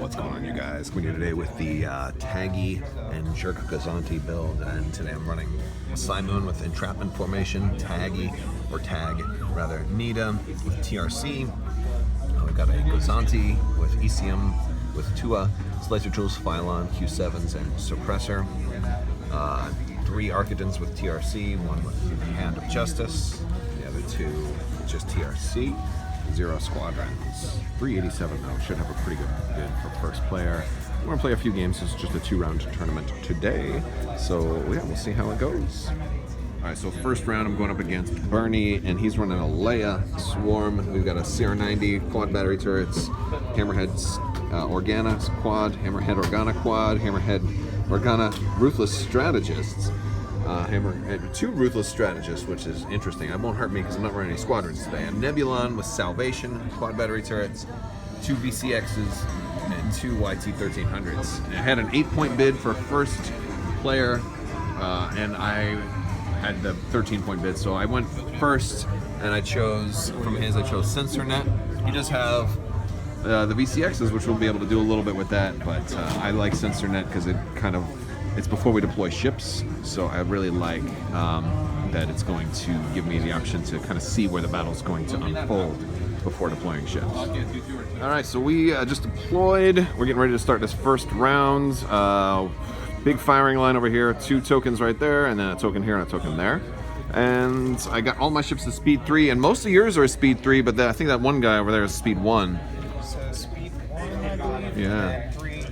What's going on, you guys? Coming here today with the Tagge and Jerk Gozanti build, and today I'm running Simoon with entrapment formation, Tagge, or Tag rather, Nita with TRC. We've got a Gozanti with ECM with Tua, Slicer Tools, Phylon, Q7s, and Suppressor. 3 Archidons with TRC, one with Hand of Justice, the other 2 with just TRC. 0 squadrons. 387 though, should have a pretty good bid for first player. We're going to play a few games. It's just a 2-round tournament today, so yeah, we'll see how it goes. Alright, so first round I'm going up against Bernie, and he's running a Leia Swarm. We've got a CR90 quad battery turrets, Hammerhead's Organa quad, Hammerhead Organa quad, Hammerhead Organa Ruthless Strategists. Hammerhead 2 Ruthless Strategists, which is interesting. It won't hurt me because I'm not running any squadrons today. And Nebulon with Salvation, quad battery turrets, 2 VCXs, and 2 YT1300s. And I had an 8-point bid for first player, and I had the 13-point bid, so I went first, and I chose, from his, I chose SensorNet. He does have the VCXs, which we'll be able to do a little bit with that, but I like SensorNet because it kind of, it's before we deploy ships, so I really like that it's going to give me the option to kind of see where the battle's going to unfold before deploying ships. Alright, so we just deployed. We're getting ready to start this first round. Big firing line over here, 2 tokens right there, and then a token here and a token there. And I got all my ships to speed 3, and most of yours are speed 3, but I think that one guy over there is speed 1. So speed 1, yeah. 3,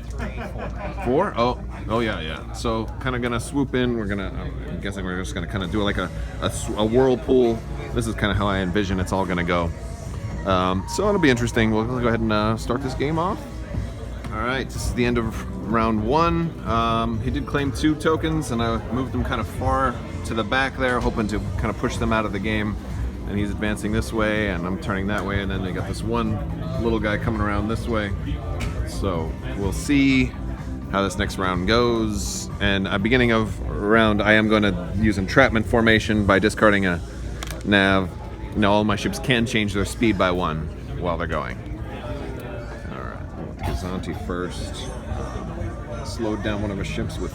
4. 4? Oh yeah. So kind of gonna swoop in. We're gonna, I'm guessing we're just gonna kind of do like a whirlpool. This is kind of how I envision it's all gonna go. So it'll be interesting. We'll go ahead and start this game off. All right, this is the end of round 1. He did claim 2 tokens, and I moved them kind of far to the back there, hoping to kind of push them out of the game. And he's advancing this way, and I'm turning that way, and then they got this one little guy coming around this way. So we'll see how this next round goes. And at beginning of round, I am going to use entrapment formation by discarding a nav. Now all my ships can change their speed by 1 while they're going. All right, Gozanti first. Slowed down one of his ships with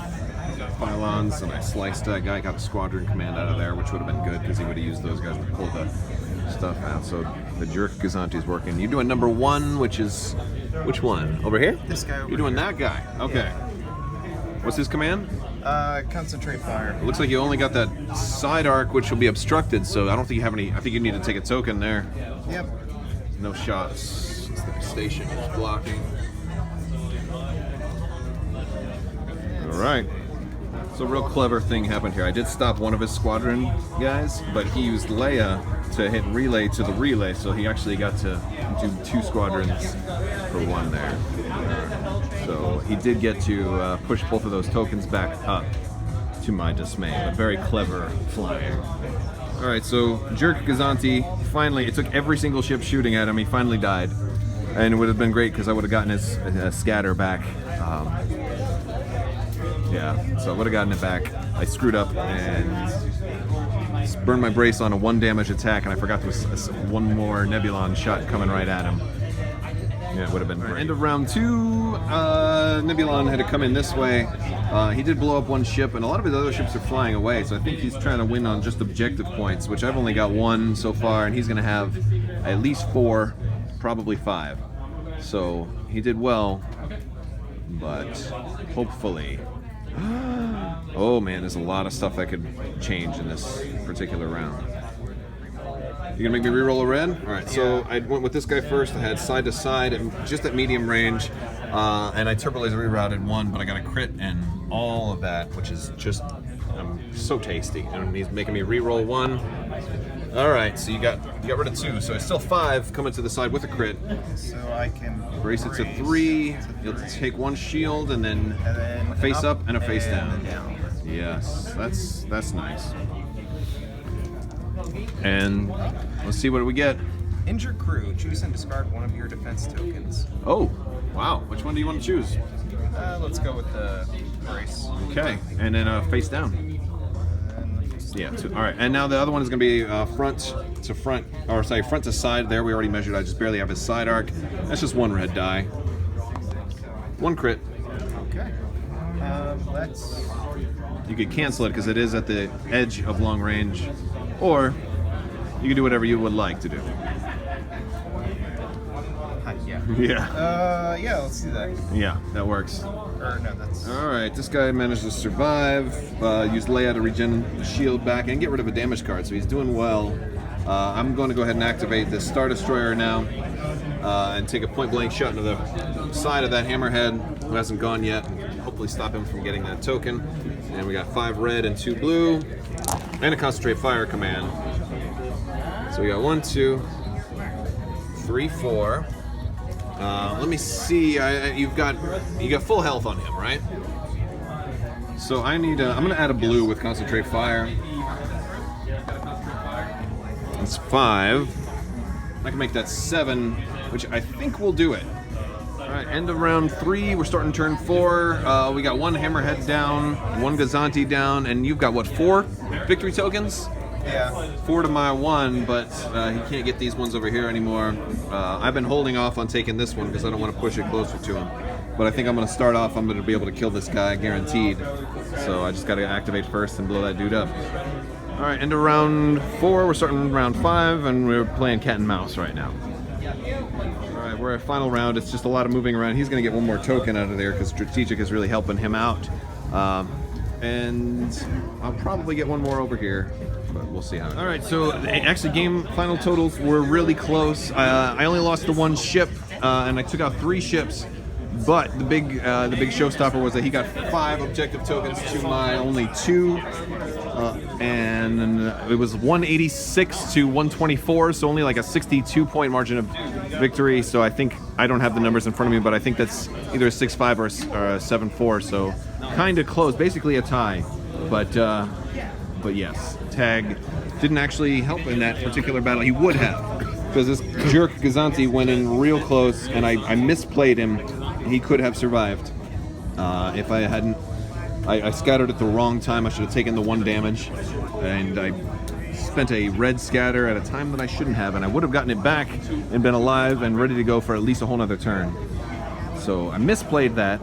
pylons, and I sliced that guy, got the squadron command out of there, which would have been good because he would have used those guys to pull the stuff out. So the Jerk Gozanti is working. You're doing number 1, which is, which one? Over here? This guy over You're doing here. that guy. Okay. Yeah. What's his command? Concentrate fire. It looks like you only got that side arc, which will be obstructed, so I don't think you have any. I think you need to take a token there. Yep. No shots. The station is blocking. Alright. So a real clever thing happened here. I did stop one of his squadron guys, but he used Leia to hit relay to the relay, so he actually got to do 2 squadrons for 1 there. So he did get to push both of those tokens back up, to my dismay, but very clever flying. Alright, so Jerk Gozanti, finally, it took every single ship shooting at him, he finally died. And it would have been great because I would have gotten his scatter back. Yeah, so I would have gotten it back. I screwed up and burned my brace on a 1 damage attack, and I forgot there was 1 more Nebulon shot coming right at him. Yeah, it would have been great. End of round 2, Nebulon had to come in this way. He did blow up 1 ship, and a lot of his other ships are flying away, so I think he's trying to win on just objective points, which I've only got 1 so far, and he's going to have at least 4, probably 5. So he did well, but hopefully... Oh man, there's a lot of stuff that could change in this particular round. You gonna make me reroll a red? Alright, so I went with this guy first. I had side to side, just at medium range, and I turbo laser rerouted 1, but I got a crit and all of that, which is just so tasty. And he's making me reroll 1. Alright, so you got rid of 2, so it's still 5 coming to the side with a crit. So I can brace it to 3. You'll take 1 shield and then a face up and a face down. Yes, that's nice. And let's see what we get. Injure crew. Choose and discard 1 of your defense tokens. Oh, wow. Which one do you want to choose? Let's go with the brace. Okay, and then face down. Yeah, all right. And now the other one is going to be front to front, or sorry, front to side. There we already measured. I just barely have his side arc. That's just 1 red die. 1 crit. Okay. Let's. You could cancel it because it is at the edge of long range, or you can do whatever you would like to do. Yeah. Yeah. Yeah. Let's do that. Yeah, that works. Or no, that's. All right, this guy managed to survive. Used layout to regen the shield back and get rid of a damage card, so he's doing well. I'm going to go ahead and activate the Star Destroyer now and take a point-blank shot into the side of that Hammerhead who hasn't gone yet. And hopefully stop him from getting that token. And we got 5 red and 2 blue, and a Concentrate Fire command. So we got 1, 2, 3, 4. Let me see. You got full health on him, right? So I need. I'm gonna add a blue with Concentrate Fire. That's 5. I can make that 7, which I think will do it. All right, end of round 3. We're starting turn 4. We got 1 Hammerhead down, 1 Gozanti down, and you've got what, 4 victory tokens? Yeah. 4 to my 1, but he can't get these ones over here anymore. I've been holding off on taking this one because I don't want to push it closer to him. But I think I'm going to start off. I'm going to be able to kill this guy, guaranteed. So I just got to activate first and blow that dude up. All right, end of round 4. We're starting round 5, and we're playing cat and mouse right now. All right, we're at final round. It's just a lot of moving around. He's going to get 1 more token out of there because strategic is really helping him out. And I'll probably get 1 more over here, but we'll see how. All right, so actually game final totals were really close. I only lost the 1 ship, and I took out 3 ships. But the big showstopper was that he got 5 objective tokens to my only 2, and it was 186 to 124, so only like a 62-point margin of victory. So I think I don't have the numbers in front of me, but I think that's either a 6-5 or a 7-4. So kind of close, basically a tie. But yes, Tagge didn't actually help in that particular battle. He would have, because this jerk Gozanti went in real close, and I misplayed him. He could have survived if I hadn't. I scattered at the wrong time. I should have taken the 1 damage, and I spent a red scatter at a time that I shouldn't have, and I would have gotten it back and been alive and ready to go for at least a whole nother turn. So I misplayed that.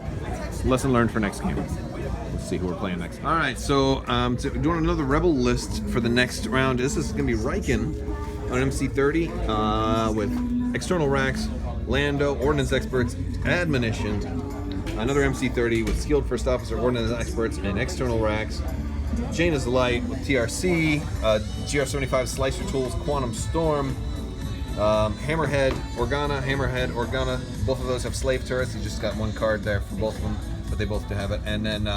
Lesson learned for next game. Let's see who we're playing next. All right, so doing another Rebel list for the next round. This is going to be Riken on MC30 with external racks, Lando, Ordnance Experts, Admonition, another MC30 with Skilled First Officer, Ordnance Experts, and external racks, Jaina's Light with TRC, GR75 Slicer Tools, Quantum Storm, Hammerhead, Organa. Both of those have slave turrets. You just got 1 card there for both of them, but they both do have it. And then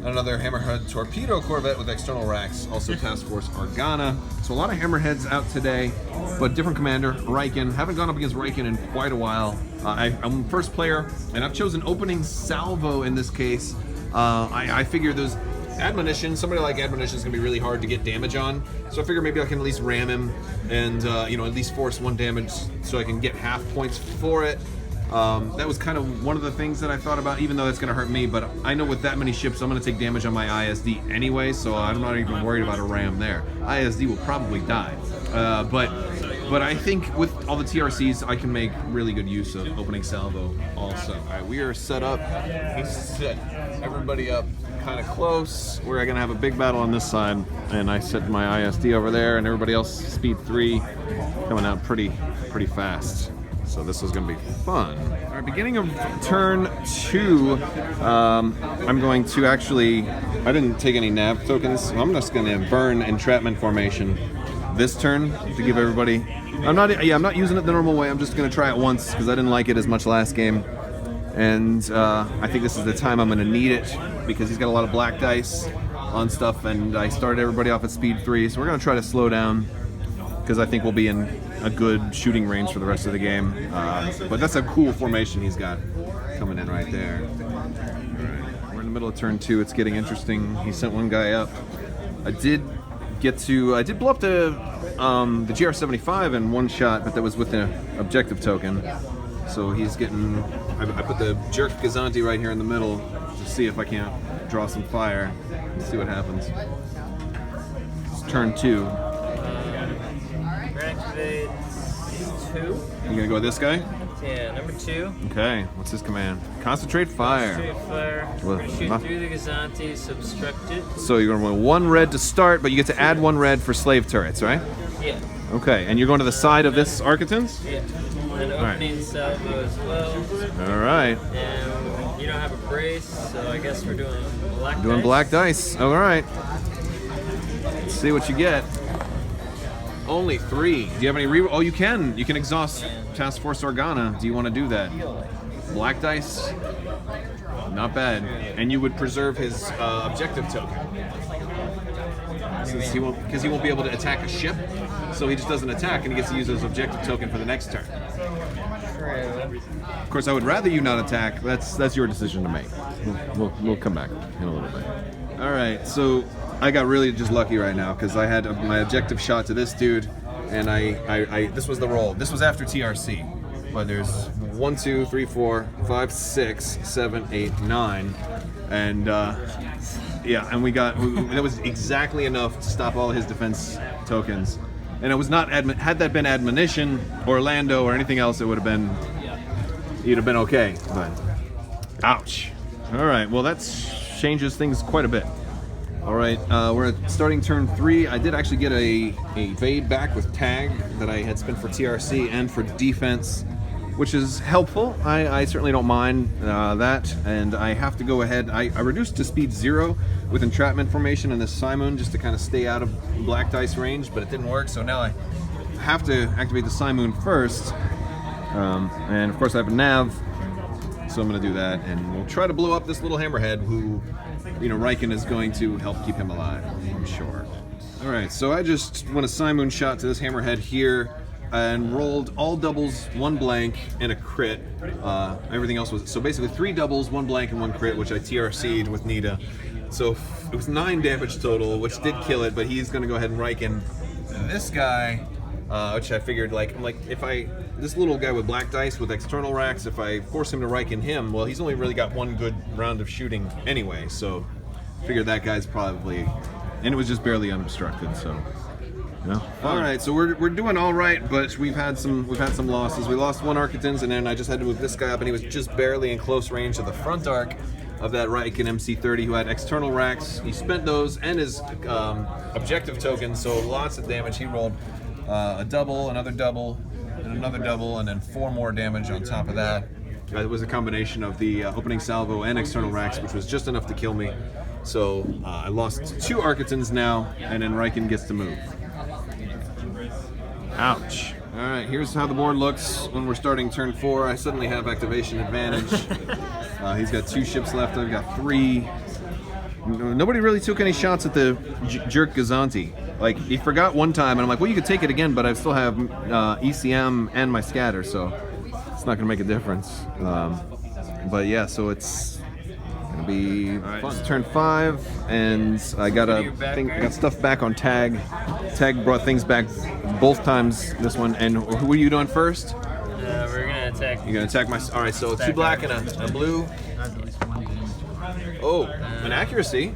another Hammerhead Torpedo Corvette with external racks, also Task Force Organa. So a lot of Hammerheads out today, but different commander, Riken. Haven't gone up against Riken in quite a while. I'm first player, and I've chosen opening salvo in this case. I figure those Admonition, somebody like Admonition is going to be really hard to get damage on, so I figure maybe I can at least ram him and at least force 1 damage so I can get half points for it. That was kind of one of the things that I thought about, even though that's going to hurt me, but I know with that many ships I'm going to take damage on my ISD anyway, so I'm not even worried about a ram there. ISD will probably die, but I think with all the TRCs I can make really good use of opening salvo also. All right, we are set up. He's set everybody up kind of close. We're going to have a big battle on this side, and I set my ISD over there, and everybody else speed 3 coming out pretty fast. So this is going to be fun. All right, beginning of turn 2, I'm going to actually, I didn't take any nav tokens, so I'm just going to burn Entrapment Formation this turn to give everybody, I'm not using it the normal way. I'm just going to try it once because I didn't like it as much last game. And I think this is the time I'm going to need it because he's got a lot of black dice on stuff, and I started everybody off at speed 3, so we're going to try to slow down because I think we'll be in a good shooting range for the rest of the game. But that's a cool formation he's got coming in right there. All right, we're in the middle of turn 2. It's getting interesting. He sent 1 guy up. I did blow up the GR75 in 1 shot, but that was with an objective token. So he's getting, I put the jerk Gozanti right here in the middle to see if I can't draw some fire. Let's see what happens. It's turn 2. Activate 2. You gonna go with this guy? Yeah, number 2. Okay, what's his command? Concentrate fire. Straight fire. Well, We're gonna shoot not- through the Gozanti, substruct it. So you're going to roll 1 red to start, but you get to add 1 red for slave turrets, right? Yeah. Okay, and you're going to the side of this Architons? Yeah. And opening salvo as well. All right. And you don't have a brace, so I guess we're doing black Doing dice. black dice. All right. Let's see what you get. Only 3. Do you have any re? Oh, you can. You can exhaust Task Force Organa. Do you want to do that? Black dice. Not bad. And you would preserve his objective token. Since he won't be able to attack a ship, so he just doesn't attack, and he gets to use his objective token for the next turn. True. Of course, I would rather you not attack. That's your decision to make. We'll come back in a little bit. All right, so I got really just lucky right now because I had my objective shot to this dude, and I this was the roll. This was after TRC, but there's 1, 2, 3, 4, 5, 6, 7, 8, 9, and yeah, and that was exactly enough to stop all his defense tokens. And it was not had that been admonition, Orlando, or anything else, it would have been you'd have been okay. But ouch. All right, well that changes things quite a bit. All right, we're starting turn 3. I did actually get a evade back with tag that I had spent for TRC and for defense, which is helpful. I certainly don't mind that, and I have to go ahead. I reduced to speed 0 with entrapment formation and the Simoon just to kind of stay out of black dice range, but it didn't work, so now I have to activate the Simoon first. And of course I have a nav, so I'm going to do that, and we'll try to blow up this little hammerhead who, you know, Riken is going to help keep him alive, I'm sure. All right, so I just went a Simoon shot to this hammerhead here and rolled all doubles, 1 blank, and a crit. Everything else was, so basically 3 doubles, 1 blank, and 1 crit, which I TRC'd with Nita. So it was 9 damage total, which did kill it, but he's going to go ahead and Riken this guy, which I figured, I'm like, this little guy with black dice with external racks, if I force him to Riken him, well, he's only really got 1 good round of shooting anyway, so figured that guy's probably, and it was just barely unobstructed, so. Yeah. All right, so we're doing all right, but we've had some losses. We lost 1 Architons, and then I just had to move this guy up, and he was just barely in close range of the front arc of that Riken MC30 who had external racks. He spent those and his objective token, so lots of damage. He rolled a double, another double, and another double, and then 4 more damage on top of that. It was a combination of the opening salvo and external racks, which was just enough to kill me. So I lost 2 Architons now, and then Riken gets to move. Ouch. All right, here's how the board looks when we're starting turn 4. I suddenly have activation advantage. He's got 2 ships left. I've got 3. Nobody really took any shots at the jerk Gozanti. Like, he forgot one time, and I'm like, well, you could take it again, but I still have ECM and my scatter, so it's not going to make a difference. But yeah, so it's going to be fun. It's turn 5, and I got stuff back on Tag. Tag brought things back both times this one. And who are you doing first? We're gonna attack. You're gonna attack my. All right, so 2 black and a blue. Oh, an accuracy.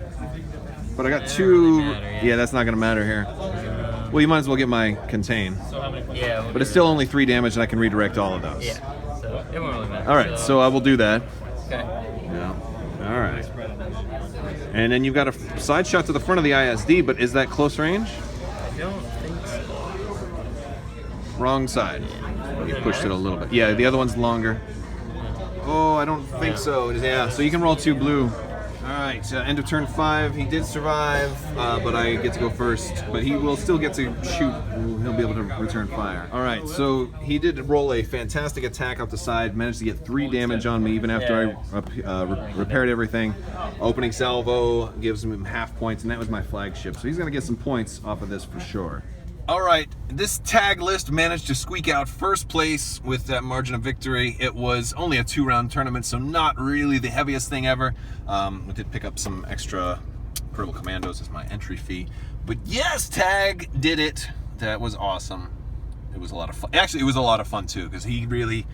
But I got 2. Yeah, that's not gonna matter here. Well, you might as well get my contain. Yeah. But it's still only 3 damage, and I can redirect all of those. Yeah. So it won't really matter. All right, so I will do that. Okay. Yeah. All right. And then you've got a side shot to the front of the ISD, but is that close range? I don't think so. Wrong side. You pushed it a little bit. Yeah, the other one's longer. Oh, I don't think so. Yeah, so you can roll 2 blue. All right, end of turn 5. He did survive, but I get to go first. But he will still get to shoot. He'll be able to return fire. All right, so he did roll a fantastic attack out the side. Managed to get 3 damage on me even after I repaired everything. Opening salvo gives him half points, and that was my flagship. So he's going to get some points off of this for sure. All right, this tag list managed to squeak out first place with that margin of victory. It was only a 2-round tournament, so not really the heaviest thing ever. We did pick up some extra Purple Commandos as my entry fee. But yes, Tag did it. That was awesome. It was a lot of fun. Actually, it was a lot of fun too, because he really,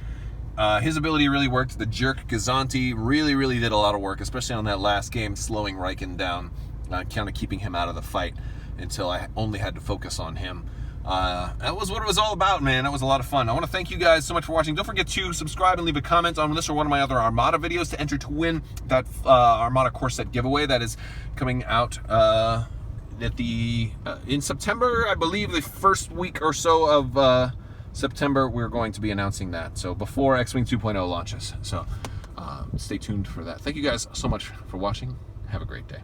his ability really worked. The jerk Gozanti really did a lot of work, especially on that last game, slowing Riken down, kind of keeping him out of the fight until I only had to focus on him. that was what it was all about, man. That was a lot of fun. I want to thank you guys so much for watching. Don't forget to subscribe and leave a comment on this or one of my other Armada videos to enter to win that Armada core set giveaway that is coming out in September. I believe the first week or so of September, we're going to be announcing that. So before X-Wing 2.0 launches. So stay tuned for that. Thank you guys so much for watching. Have a great day.